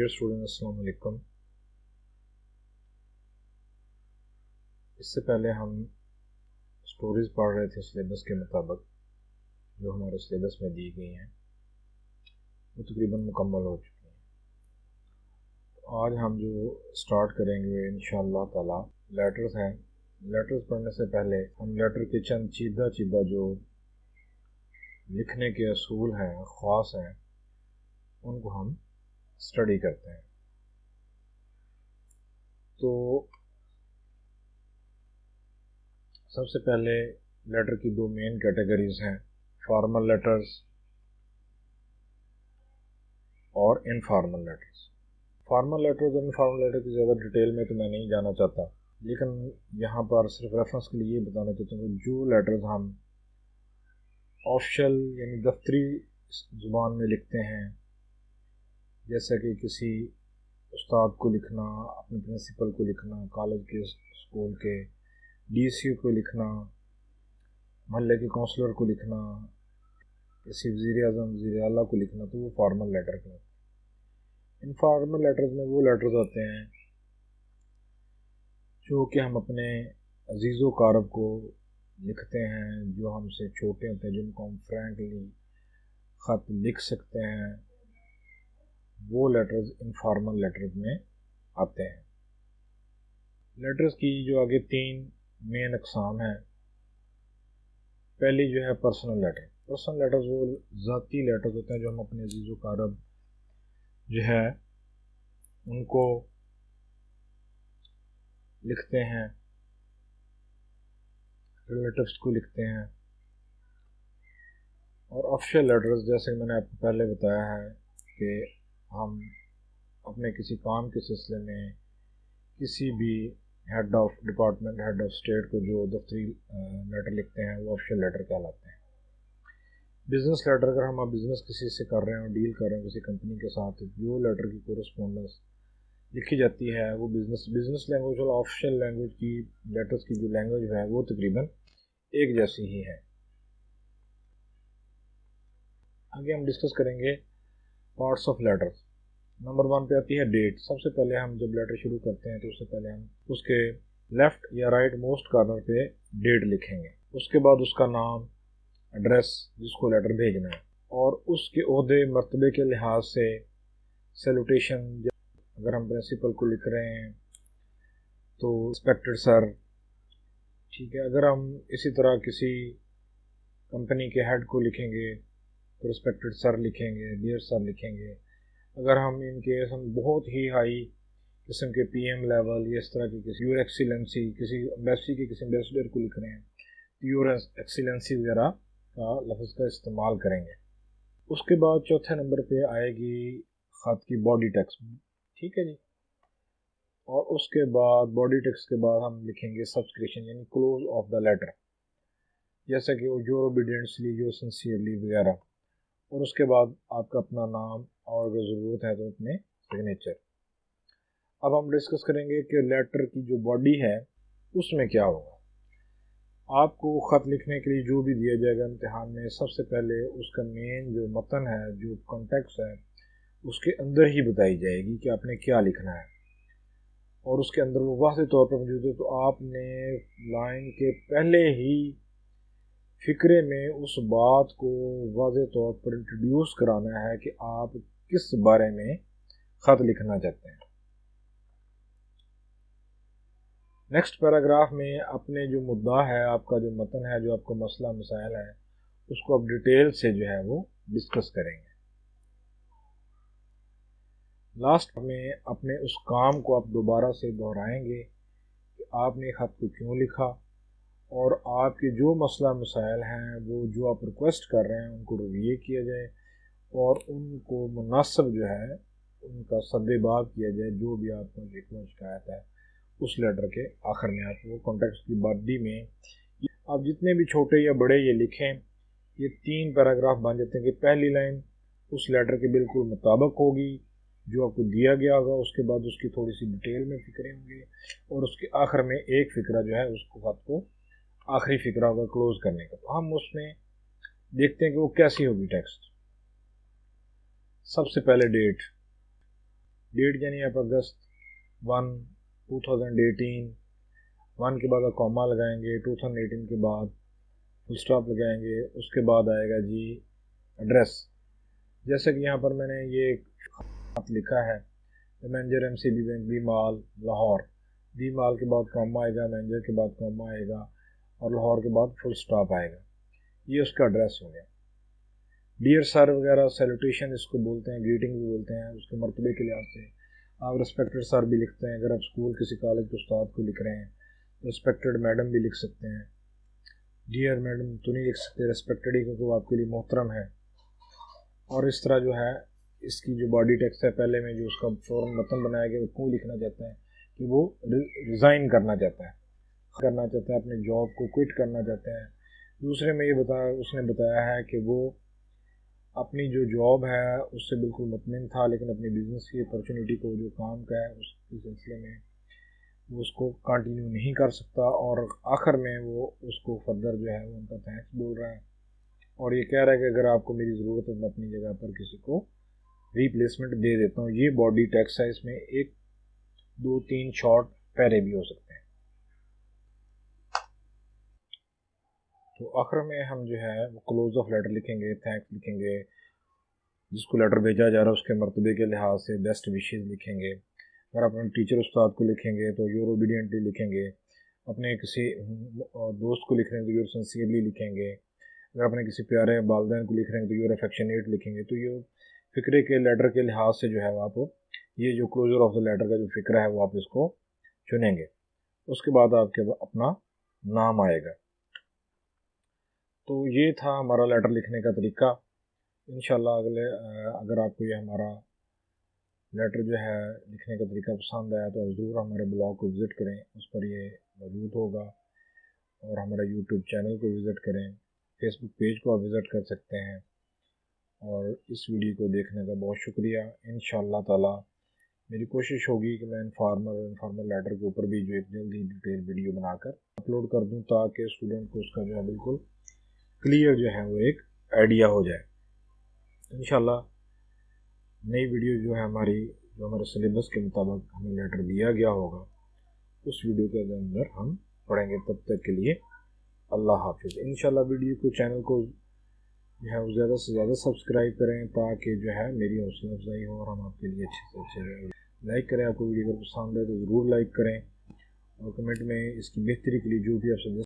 Dear student, अस्सलाम वालेकुम। इससे पहले हम स्टोरीज़ पढ़ रहे थे सिलेबस के मुताबिक, जो हमारे सिलेबस में दी गई हैं, वो तकरीबन मुकम्मल हो चुकी हैं। तो आज हम जो स्टार्ट करेंगे इंशाअल्लाह ताला लेटर्स हैं। लेटर्स पढ़ने से पहले हम लेटर के चंद चीदा जो लिखने के असूल हैं, ख़ास हैं, उनको हम स्टडी करते हैं। तो सबसे पहले लेटर की दो मेन कैटेगरीज हैं, फॉर्मल लेटर्स और इनफॉर्मल लेटर्स। फॉर्मल लेटर्स और इनफॉर्मल लेटर की ज़्यादा डिटेल में तो मैं नहीं जाना चाहता, लेकिन यहाँ पर सिर्फ रेफरेंस के लिए बताना चाहता हूँ कि जो लेटर्स हम ऑफिशियल यानी दफ्तरी ज़ुबान में लिखते हैं, जैसे कि किसी उस्ताद को लिखना, अपने प्रिंसिपल को लिखना, कॉलेज के स्कूल के डीसी को लिखना, मोहल्ले के काउंसलर को लिखना, किसी वज़ीर आज़म वज़ीर आला को लिखना, तो वो फॉर्मल लेटर कहलाते हैं। इनफॉर्मल लेटर्स में वो लेटर्स होते हैं जो कि हम अपने अजीज़ व कारब को लिखते हैं, जो हमसे छोटे होते हैं, जिनको हम फ्रैंकली ख़त लिख सकते हैं, वो लेटर्स इनफॉर्मल लेटर्स में आते हैं। लेटर्स की जो आगे तीन मेन अक़साम हैं। पहली जो है पर्सनल लेटर। पर्सनल लेटर्स वो ज़ाती लेटर्स होते हैं जो हम अपने अजीज़ व कारब जो है उनको लिखते हैं, रिलेटिव्स को लिखते हैं। और ऑफिशियल लेटर्स, जैसे मैंने आपको पहले बताया है कि हम अपने किसी काम के सिलसिले में किसी भी head of department, head of state को जो दफ्तरी लेटर लिखते हैं, वो ऑफिशियल लेटर कहलाते हैं। बिज़नेस लेटर, अगर हम बिज़नेस किसी से कर रहे हैं, डील कर रहे हैं किसी कंपनी के साथ, जो लेटर की कोरस्पोंडेंस लिखी जाती है वो बिज़नेस लैंग्वेज और ऑफिशियल लैंग्वेज की लेटर्स की जो लैंग्वेज है वो तकरीबन एक जैसी ही है। आगे हम डिस्कस करेंगे पार्ट्स ऑफ लेटर्स। नंबर 1 पे आती है डेट। सबसे पहले हम जब लेटर शुरू करते हैं तो उससे पहले हम उसके लेफ़्ट या राइट मोस्ट कॉर्नर पे डेट लिखेंगे। उसके बाद उसका नाम, एड्रेस जिसको लेटर भेजना है, और उसके ओहदे मर्तबे के लिहाज से सैल्यूटेशन। अगर हम प्रिंसिपल को लिख रहे हैं तो रिस्पेक्टेड सर, ठीक है। अगर हम इसी तरह किसी कंपनी के हेड को लिखेंगे तो रिस्पेक्टेड सर लिखेंगे, डियर सर लिखेंगे। अगर हम इनकेस हम बहुत ही हाई किस्म के पीएम लेवल या इस तरह की किसी योर एक्सीलेंसी, किसी एम्बेसी के किसी एम्बेसडर को लिख रहे हैं तो योर एक्सीलेंसी वगैरह का लफ्ज़ का इस्तेमाल करेंगे। उसके बाद चौथे नंबर पे आएगी ख़त की बॉडी टेक्स्ट, ठीक है जी। और उसके बाद बॉडी टेक्स्ट के बाद हम लिखेंगे सब्सक्रिप्शन यानी क्लोज ऑफ द लेटर, जैसा कि योर ओबीडियंटली, योर सिंसियरली वगैरह। और उसके बाद आपका अपना नाम, और अगर ज़रूरत है तो अपने सिग्नेचर। अब हम डिस्कस करेंगे कि लेटर की जो बॉडी है उसमें क्या होगा। आपको ख़त लिखने के लिए जो भी दिया जाएगा इम्तिहान में, सबसे पहले उसका मेन जो मतन है, जो कॉन्टेक्स्ट है, उसके अंदर ही बताई जाएगी कि आपने क्या लिखना है, और उसके अंदर वो वाज़ेह तौर पर मौजूद है। तो आपने लाइन के पहले ही फ़िक्रे में उस बात को वाज़ेह तौर पर इंट्रोड्यूस कराना है कि आप किस बारे में ख़त लिखना चाहते हैं। नेक्स्ट पैराग्राफ में अपने जो मुद्दा है, आपका जो मतन है, जो आपका मसला मसाइल है, उसको आप डिटेल से जो है वो डिस्कस करेंगे। लास्ट में अपने उस काम को आप दोबारा से दोहराएंगे कि आपने ख़त को क्यों लिखा, और आपके जो मसला मसाइल हैं, वो जो आप रिक्वेस्ट कर रहे हैं, उनको रिव्यू किया जाए और उनको मुनासिब जो है उनका सद्देबाब किया जाए। जो भी आपको शिकायत है उस लेटर के आखिर में आप वो कॉन्टेक्स्ट की बॉडी में आप जितने भी छोटे या बड़े ये लिखें, ये 3 पैराग्राफ बन जाते हैं कि पहली लाइन उस लेटर के बिल्कुल मुताबिक होगी जो आपको दिया गया होगा, उसके बाद उसकी थोड़ी सी डिटेल में फ़िक्रे होंगे, और उसके आखिर में एक फ़िक्रा जो है उसको ख़त को आखिरी फ़िक्रा होगा क्लोज़ करने का। तो हम उसमें देखते हैं कि वो कैसी होगी टेक्स्ट। सबसे पहले डेट, डेट यानी आप अगस्त 1 2018, 1 के बाद आप कॉमा लगाएंगे, 2018 के बाद फुल स्टॉप लगाएंगे, उसके बाद आएगा जी एड्रेस। जैसे कि यहाँ पर मैंने ये खत लिखा है, मैनेजर MCB बैंक दी माल लाहौर, दी माल के बाद कॉमा आएगा, मैनेजर के बाद कॉमा आएगा और लाहौर के बाद फुल स्टॉप आएगा। ये उसका एड्रेस हो गया। डियर सर वगैरह सैल्यूटेशन इसको बोलते हैं, ग्रीटिंग भी बोलते हैं, उसके मरतबे के लिहाज से आप रिस्पेक्टेड सर भी लिखते हैं। अगर आप स्कूल किसी कॉलेज के उस्ताद को लिख रहे हैं रिस्पेक्टेड मैडम भी लिख सकते हैं। डियर मैडम तो नहीं लिख सकते, रिस्पेक्टेड ही, क्योंकि वो आपके लिए मोहतरम है। और इस तरह जो है इसकी जो बॉडी टेक्स्ट है पहले में जो उसका फ़ौरन मतन बनाया गया, वो क्यों लिखना चाहता है कि वो रिज़ाइन करना चाहता है, अपने जॉब को क्विट करना चाहता है। दूसरे में ये उसने बताया है कि वो अपनी जो जॉब है उससे बिल्कुल मुतमिन था, लेकिन अपनी बिज़नेस की अपॉर्चुनिटी को जो काम का है उसके सिलसिले में वो उसको कंटिन्यू नहीं कर सकता। और आखिर में वो उसको फर्दर जो है वो उनका थैंक्स बोल रहा है और ये कह रहा है कि अगर आपको मेरी ज़रूरत है तो मैं अपनी जगह पर किसी को रिप्लेसमेंट दे देता हूँ। ये बॉडी टेक्स्ट है, इसमें 1 2 3 शॉर्ट पैरे भी हो सकते हैं। तो आखिर में हम जो है वो क्लोज ऑफ लेटर लिखेंगे, थैंक्स लिखेंगे, जिसको लेटर भेजा जा रहा है उसके मरतबे के लिहाज से बेस्ट विशेज़ लिखेंगे। अगर अपने टीचर उस्ताद को लिखेंगे तो योर ओबीडियंटली लिखेंगे, अपने किसी दोस्त को लिख रहे हैं तो योर सिंसियरली लिखेंगे, अगर अपने किसी प्यारे वालदैन को लिख रहे हैं तो योर अफेक्शनेट लिखेंगे। तो ये फ़िक्रे के लेटर के लिहाज से जो है आप ये जो क्लोजर ऑफ द लेटर का जो फ़िक्रा है वो आप इसको चुनेंगे। उसके बाद आपके अपना नाम आएगा। तो ये था हमारा लेटर लिखने का तरीका। इंशाल्लाह अगर आपको ये हमारा लेटर जो है लिखने का तरीका पसंद आया तो ज़रूर हमारे ब्लॉग को विज़िट करें, उस पर ये मौजूद होगा। और हमारा यूट्यूब चैनल को विज़िट करें, फेसबुक पेज को आप विज़िट कर सकते हैं। और इस वीडियो को देखने का बहुत शुक्रिया। इंशाअल्लाह ताला मेरी कोशिश होगी कि मैं इनफॉर्मल लेटर के ऊपर भी जो एक जल्दी डिटेल वीडियो बनाकर अपलोड कर दूं, ताकि स्टूडेंट को उसका जो है बिल्कुल क्लियर जो है वो एक आइडिया हो जाए। इंशाल्लाह नई वीडियो जो है जो हमारे सिलेबस के मुताबिक हमें लेटर दिया गया होगा उस वीडियो के अंदर हम पढ़ेंगे। तब तक के लिए अल्लाह हाफिज़। इंशाल्लाह वीडियो को चैनल को जो है वो ज़्यादा से ज़्यादा सब्सक्राइब करें ताकि जो है मेरी हौसला अफजाई हो और हम आपके लिए अच्छे से अच्छे लाइक करें। आपको वीडियो अगर पसंद है तो ज़रूर लाइक करें और कमेंट में इसकी बेहतरी के लिए जो भी आप